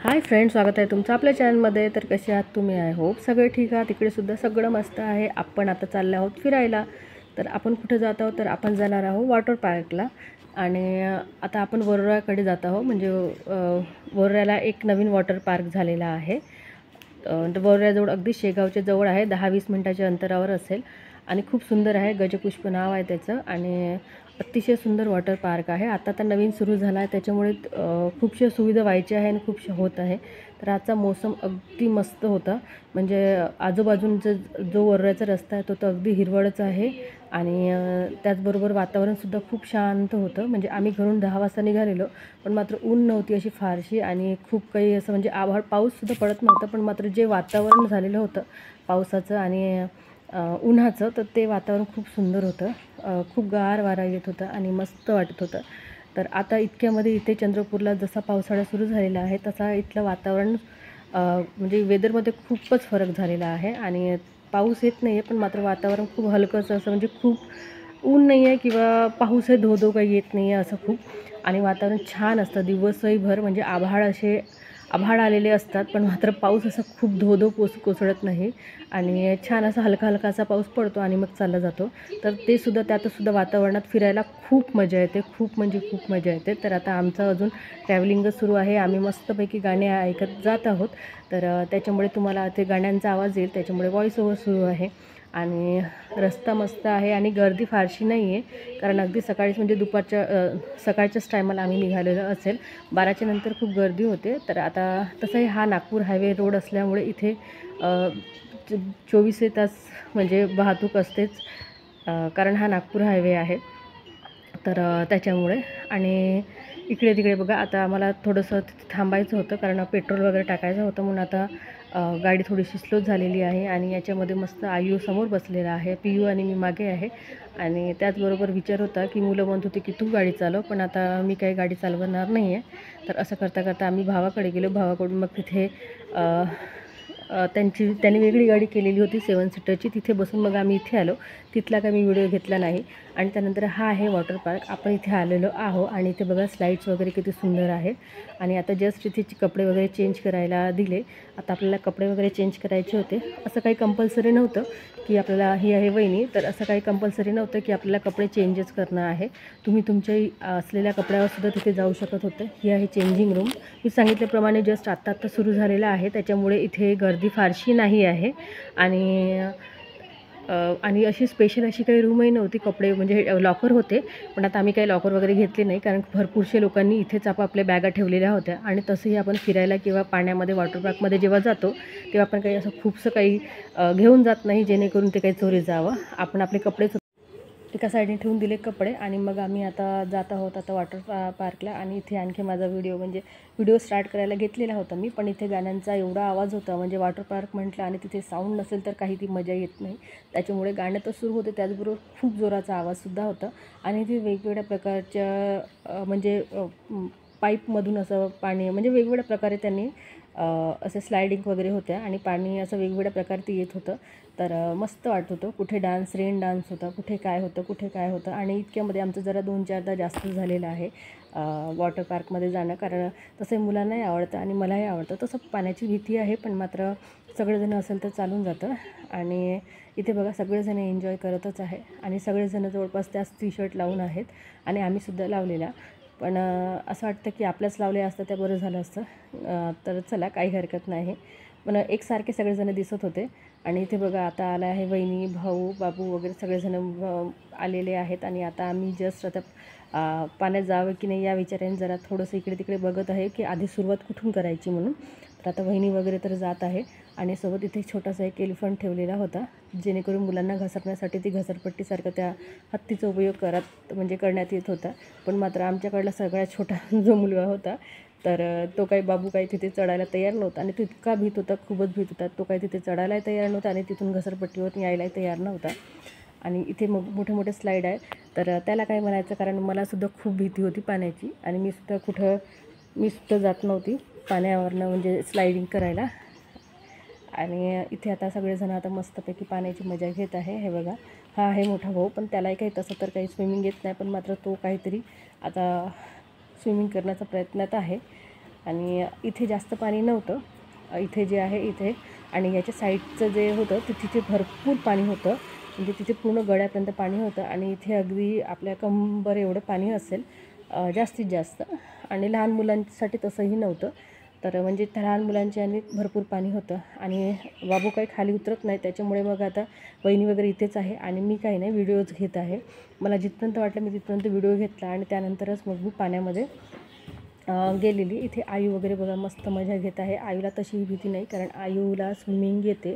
Hi friends, स्वागत आहे तुमचं आपल्या चॅनलमध्ये। तर कसे आहात तुम्ही? आय होप सगळे ठीक आहात। तिकडे सुद्धा सगळं मस्त आहे। आपण आता चालले आहोत फिरायला। तर आपण कुठे जात आहोत? तर आपण जाणार आहोत वॉटर पार्कला। आणि आता आपण वरोराकडे जात आहोत। म्हणजे वरोऱ्याला एक नवीन वॉटर पार्क झालेला आहे। वरोऱ्याजवळ अगदी शेगावच्या जवळ आहे, 10-20 मिनिटाच्या अंतरावर असेल। आणि खूप सुंदर आहे, गजपुष्प नाव आहे त्याचं। आणि अतिशय सुंदर वॉटर पार्क आहे। आता तर नवीन सुरू झाला आहे, त्याच्यामुळे खूपशा सुविधा व्हायच्या आहे आणि खूपशा होत आहे। तर आजचा मौसम अगदी मस्त होता। म्हणजे आजूबाजूंचा जो वरोऱ्याचा रस्ता आहे तो तर अगदी हिरवळच आहे। आणि त्याचबरोबर वातावरणसुद्धा खूप शांत होतं। म्हणजे आम्ही घरून 10 वाजता निघालेलो, पण मात्र ऊन नव्हती अशी फारशी, आणि खूप काही असं म्हणजे पाऊससुद्धा पडत नव्हता। पण मात्र जे वातावरण झालेलं होतं पावसाचं आणि उन्हाचं, तर ते वातावरण खूप सुंदर होतं। खूप गार वारा येत होता आणि मस्त वाटत होतं। तर आता इतक्यामध्ये इथे चंद्रपूरला जसा पावसाळा सुरू झालेला आहे तसा इथलं वातावरण म्हणजे वेदरमध्ये खूपच फरक झालेला आहे। आणि पाऊस येत नाही आहे, पण मात्र वातावरण खूप हलकंसं असं, म्हणजे खूप ऊन नाही आहे किंवा पाऊस आहे धो काही येत नाही आहे असं खूप। आणि वातावरण छान असतं दिवसभर। म्हणजे आभाळ आलेले असतात, पण मात्र पाऊस असा खूप धो कोसळत नाही। आणि छान असा हलका हलकासा पाऊस पडतो आणि मग चालला जातो। तर ते सुद्धा त्यातसुद्धा वातावरणात फिरायला खूप मजा येते, खूप म्हणजे खूप मजा येते। तर आता आमचं अजून ट्रॅव्हलिंगच सुरू आहे। आम्ही मस्तपैकी गाणे ऐकत जात आहोत। तर त्याच्यामुळे तुम्हाला ते गाण्यांचा आवाज येईल, त्याच्यामुळे व्हॉईस ओव्हर सुरू आहे। आणि रस्ता मस्त आहे आणि गर्दी फारशी नाही आहे, कारण अगदी सकाळीच म्हणजे सकाळच्याच टायमाला आम्ही निघालेलो असेल। 12च्या नंतर खूप गर्दी होते। तर आता तसंही हा नागपूर हायवे रोड असल्यामुळे इथे 24 तास म्हणजे वाहतूक असतेच, कारण हा नागपूर हायवे आहे। तर त्याच्यामुळे आणि इकडे तिकडे बघा, आता आम्हाला थोडंसं तिथे थांबायचं होतं कारण पेट्रोल वगैरे टाकायचं होतं, म्हणून आता गाडी थोडीशी स्लो झालेली आहे। आणि याच्यामध्ये मस्त आयू समोर बसलेला आहे, पियू आणि मी मागे आहे। आणि त्याचबरोबर विचार होता की मुलं म्हणत होती की तू गाडी चालव, पण आता मी काही गाडी चालवणार नाही आहे। तर असं करता करता आम्ही भावाकडे गेलो। भावाकडून मग तिथे त्यांनी वेगळी गाडी केलेली होती 7 सीटरची, तिथे बसून मग आम्ही इथे आलो। तिथला काही मी व्हिडिओ घेतला नाही। आणि त्यानंतर हा आहे वॉटर पार्क, आपण इथे आलेलो आहो। आणि इथे बघा स्लाईड्स वगैरे किती सुंदर आहे। आणि आता जस्ट इथे कपडे वगैरे चेंज करायला दिले। आता आपल्याला कपडे वगैरे चेंज करायचे होते। असं काही कंपल्सरी नव्हतं की आपल्याला, ही आहे वहिनी, तर असं काही कंपल्सरी नव्हतं की आपल्याला कपडे चेंजच करणं आहे। तुम्ही तुमच्या असलेल्या कपड्यावरसुद्धा तिथे जाऊ शकत होते। ही आहे चेंजिंग रूम। मी सांगितल्याप्रमाणे जस्ट आत्ता सुरू झालेलं आहे, त्याच्यामुळे इथे गर्दी फारशी नाही आहे। आणि अशी स्पेशल अशी काही रूमही नव्हती, कपडे म्हणजे लॉकर होते, पण आता आम्ही काही लॉकर वगैरे घेतले नाही, कारण भरपूरशा लोकांनी इथेच आपापल्या बॅगा ठेवलेल्या होत्या। आणि तसंही आपण फिरायला किंवा पाण्यामध्ये वॉटर पार्कमध्ये जेव्हा जातो तेव्हा आपण काही असं खूपसं काही घेऊन जात नाही जेणेकरून ते काही चोरी जावं। आपण आपले कपडेच एका साईडने ठेवून दिले कपडे, आणि मग आम्ही आता जात आहोत आता वॉटर पार्कला। आणि इथे आणखी माझा व्हिडिओ स्टार्ट करायला घेतलेला होता मी, पण इथे गाण्यांचा एवढा आवाज होता, म्हणजे वॉटर पार्क म्हटलं आणि तिथे साऊंड नसेल तर काही ती मजा येत नाही। त्याच्यामुळे गाणं तर सुरू होते, त्याचबरोबर खूप जोराचा आवाजसुद्धा होता। आणि इथे वेगवेगळ्या प्रकारच्या म्हणजे पाईपमधून असं पाणी, म्हणजे वेगवेगळ्या प्रकारे त्यांनी असं स्लायडिंग वगैरे होत्या आणि पाणी असं वेगवेगळ्या प्रकारे ते येत होतं। तर मस्त वाटत होतं। कुठे रेन डान्स होता, कुठे काय होतं। आणि इतक्यामध्ये आमचं जरा 2-4दा जास्त झालेलं आहे वॉटर पार्कमध्ये जाणं, कारण तसं मुलांनाही आवडतं आणि मलाही आवडतं। तसं पाण्याची भीती आहे, पण मात्र सगळेजण असेल तर चालून जातं। आणि इथे बघा सगळेजण एन्जॉय करतच आहे, आणि सगळेजण जवळपास त्याच टी-शर्ट लावून आहेत, आणि आम्हीसुद्धा लावलेला। पण असं वाटतं की आपल्याच लावले असतं त्या बरं झालं असतं। तर चला, काही हरकत नाही, पण एकसारखे सगळेजण दिसत होते। आणि इथे बघा आता आला आहे वहिनी, भाऊ, बाबू वगैरे सगळेजण आलेले आहेत। आणि आता आम्ही जस्ट आता पाण्यात जावं की नाही या विचाराने जरा थोडंसं इकडे तिकडे बघत आहे की आधी सुरुवात कुठून करायची म्हणून। तर आता वहिनी वगैरे तर जात आहे, आणि सोबत इथे छोटासा एक एलिफंट ठेवलेला होता, जेणेकरून मुलांना घसरण्यासाठी ती घसरपट्टीसारखं त्या हत्तीचा उपयोग करण्यात येत होता। पण मात्र आमच्याकडला सगळ्यात छोटा जो मुलगा होता, तर तो बाबू काही तिथे चढायला तयार नव्हता, आणि तो इतका भीत होता, खूपच भीत होता। तो काही तिथे चढायलाही तयार नव्हता आणि तिथून घसरपट्टीवर यायलाही तयार नव्हता। आणि इथे मग मोठे मोठे स्लाईड आहे, तर त्याला काय म्हणायचं, कारण मलासुद्धा खूप भीती होती पाण्याची, आणि मी सुद्धा जात नव्हती पाण्यावरनं म्हणजे स्लायडिंग करायला। आणि इथे आता सगळेजण आता मस्तपैकी पाण्याची मजा घेत आहे। हे बघा, हा आहे मोठा भाऊ, पण त्यालाही काही तसं तर काही स्विमिंग येत नाही, पण मात्र तो काहीतरी आता स्विमिंग करण्याचा प्रयत्नात आहे। आणि इथे जास्त पाणी नव्हतं, इथे जे आहे इथे, आणि याच्या साईडचं जे होतं ते तिथे भरपूर पाणी होतं, म्हणजे तिथे पूर्ण गळ्यापर्यंत पाणी होतं. आणि इथे अगदी आपल्या कंबर एवढं पाणी असेल जास्तीत जास्त. आणि लहान मुलांसाठी तसंही नव्हतं, तर म्हणजे त्या लहान मुलांच्या आणि भरपूर पाणी होतं. आणि बाबू काही खाली उतरत नाही, त्याच्यामुळे मग आता वहिनी वगैरे इथेच आहे आणि मी काही नाही व्हिडिओज घेत आहे. मला जिथपर्यंत वाटलं मी तिथपर्यंत व्हिडिओ घेतला आणि त्यानंतरच मग मी पाण्यामध्ये गेलेली. इथे आयू वगैरे बघा मस्त मजा घेत आहे. आयूला तशीही भीती नाही, कारण आयूला स्विमिंग येते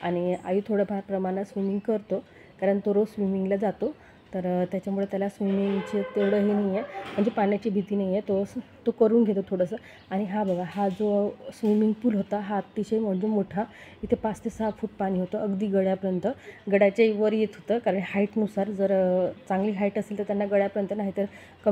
आणि आयू थोडंफार प्रमाणात स्विमिंग करतो, कारण तो रोज स्विमिंगला जातो. तर त्याच्यामुळे त्याला स्विमिंगचे तेवढंही नाही आहे, म्हणजे पाण्याची भीती नाही आहे, तो करून घेतो थोडंसं. आणि हा बघा, हा जो स्विमिंग पूल होता हा अतिशय म्हणजे मोठा, इथे 5 ते 6 फूट पाणी होतं अगदी गळ्यापर्यंत. गळ्याच्याही वर येत होतं, कारण हाईटनुसार जर चांगली हाईट असेल तर त्यांना गळ्यापर्यंत, नाही तर कमी